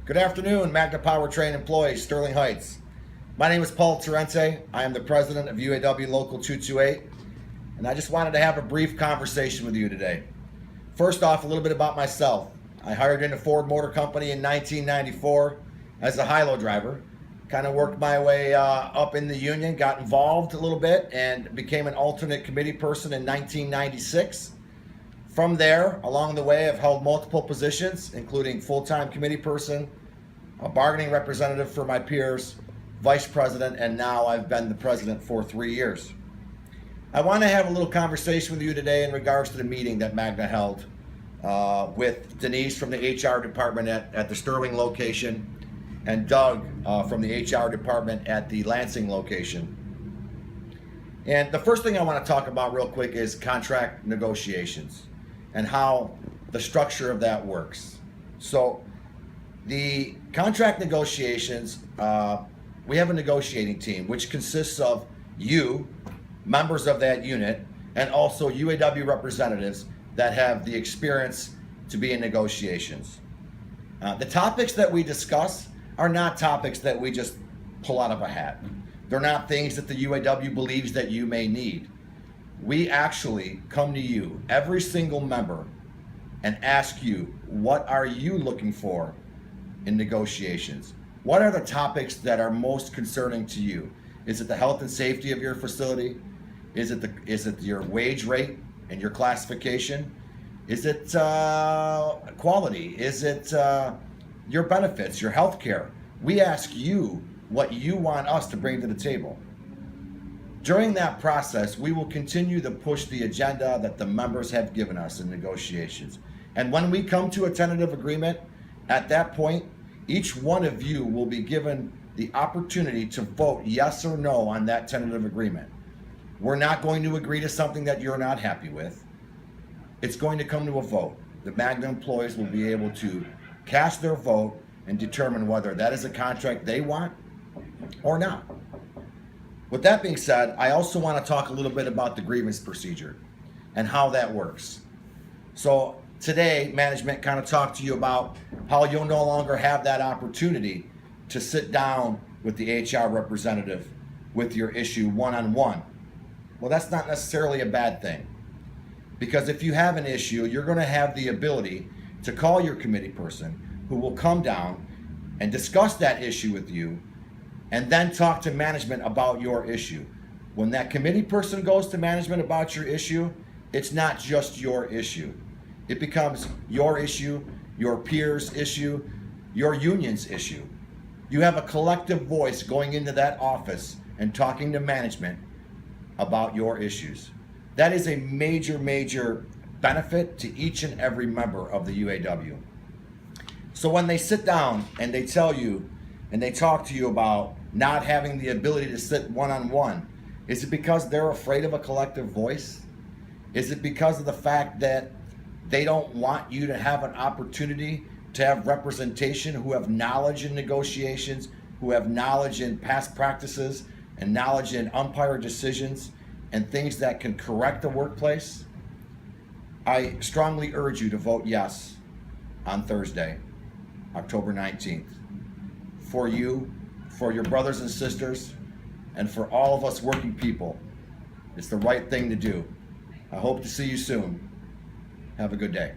Good afternoon, Magna Powertrain employees, Sterling Heights. My name is Paul Terente. I am the president of UAW Local 228, and I just wanted to have a brief conversation with you today. First off, a little bit about myself. I hired into Ford Motor Company in 1994 as a high-low driver. Kind of worked my way up in the union, got involved a little bit, and became an alternate committee person in 1996. From there, along the way, I've held multiple positions, including full-time committee person, a bargaining representative for my peers, vice president, and now I've been the president for 3 years. I want to have a little conversation with you today in regards to the meeting that Magna held with Denise from the HR department at the Sterling location and Doug from the HR department at the Lansing location. And the first thing I want to talk about real quick is contract negotiations and how the structure of that works. So the contract negotiations, we have a negotiating team which consists of you, members of that unit, and also UAW representatives that have the experience to be in negotiations. The topics that we discuss are not topics that we just pull out of a hat. They're not things that the UAW believes that you may need. We actually come to you, every single member, and ask you, what are you looking for in negotiations? What are the topics that are most concerning to you? Is it the health and safety of your facility? Is it your wage rate and your classification? Is it quality? Is it your benefits, your health care? We ask you what you want us to bring to the table. During that process, we will continue to push the agenda that the members have given us in negotiations. And when we come to a tentative agreement, at that point, each one of you will be given the opportunity to vote yes or no on that tentative agreement. We're not going to agree to something that you're not happy with. It's going to come to a vote. The Magna employees will be able to cast their vote and determine whether that is a contract they want or not. With that being said, I also want to talk a little bit about the grievance procedure and how that works. So today, management kind of talked to you about how you'll no longer have that opportunity to sit down with the HR representative with your issue one-on-one. Well, that's not necessarily a bad thing, because if you have an issue, you're going to have the ability to call your committee person who will come down and discuss that issue with you and then talk to management about your issue. When that committee person goes to management about your issue, it's not just your issue. It becomes your issue, your peers' issue, your union's issue. You have a collective voice going into that office and talking to management about your issues. That is a major, major benefit to each and every member of the UAW. So when they sit down and they tell you and they talk to you about not having the ability to sit one-on-one, is it because they're afraid of a collective voice? Is it because of the fact that they don't want you to have an opportunity to have representation who have knowledge in negotiations, who have knowledge in past practices and knowledge in umpire decisions and things that can correct the workplace? I strongly urge you to vote yes on Thursday, October 19th. For you, for your brothers and sisters, and for all of us working people. It's the right thing to do. I hope to see you soon. Have a good day.